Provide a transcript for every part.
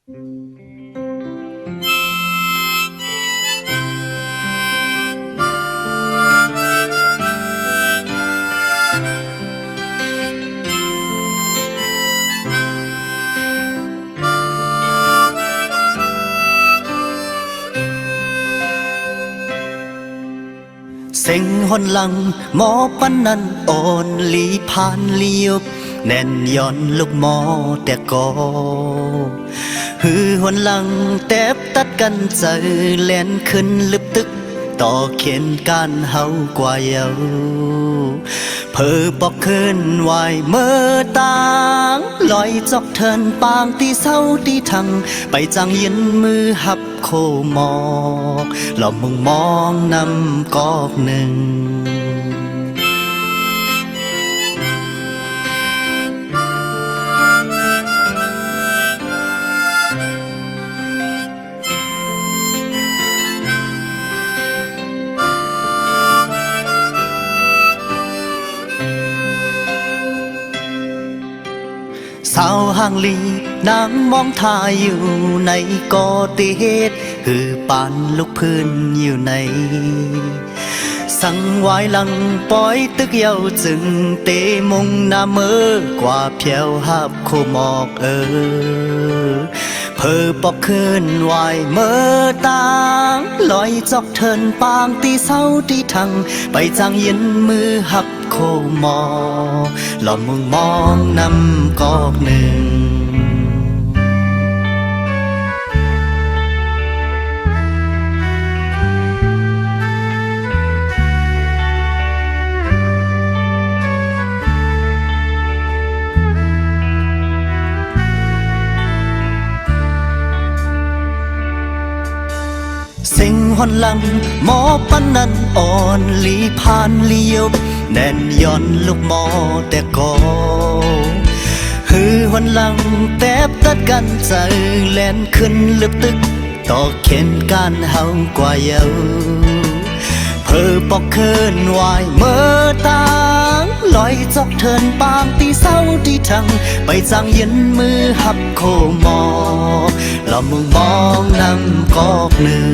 เซ็งหนหลังหมอปันนั้นอ่อนลีผ่านเลียบแน่นย้อนลูกหมอแต่ก็หือหนหลังแตบตัดกันใจแล่นขึ้นลึบตึกต่อเขียนการเฮากว่าเยาเพอบอกขึ้นไหวเมื่อต่างลอยจอกเทินปางตีเศร้าตีทังไปจังยินมือหับโคหมอกหลอมมึงมองนำกอกหนึ่งสาวห่างลีนางมองท่าอยู่ในกอติเหตุหือปานลูกพื้นอยู่ในสังวายหลังปล่อยตึกเยาจึงเตมงนาเมอกว่าเพียวหับโคหมอกเพอปอบคืนไหวเมื่อต่างลอยจอกเทินปางตีเศร้าตีทังไปจางเย็นมือหับโคหมอหลอมมึงมองนำกอกหนึ่งเซ็งหนหลังหมอปันนั้นอ่อนลีผ่านเลียวแน่นย้อนลูกหมอแต่ก็หือหนหลังแตบตัดกันใจแล่นขึ้นลึกตึกต่อเข็นการเฮากว่าเยาเพอปอกเคินไหวเมื่อต่างลอยจอกเทินปางตีเศร้าตีทังไปจังเย็นมือหับโคหมอหลอมมึงมองนำกอกหนึ่ง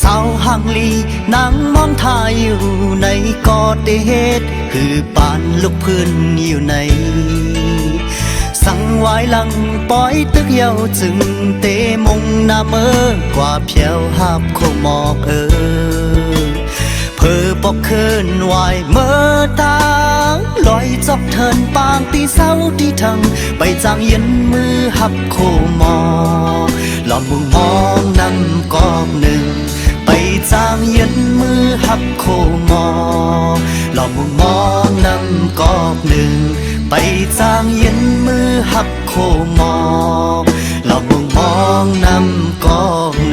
สาวห่างลีนางมองท่าอยู่ในกอดเหตุคือปานลูกพื้นอยู่ในสังวายหลังปล่อยตึกเยาจึงเตมงนาเมอกว่าเพียวหับโคหมอกเพอปอกเคินไหวเมื่อต่างลอยจอกเทินปางตีเศร้าตีทังไปจางเย็นมือหับโคหมอหลอมมึงมองนำกอกหนึ่งไปจางเย็นมือหับโคหมอหลอมมึงมองนำกอกหนึ่งไปจางเย็นมือหับโคหมอหลอมมึงมองนำกอกหนึ่ง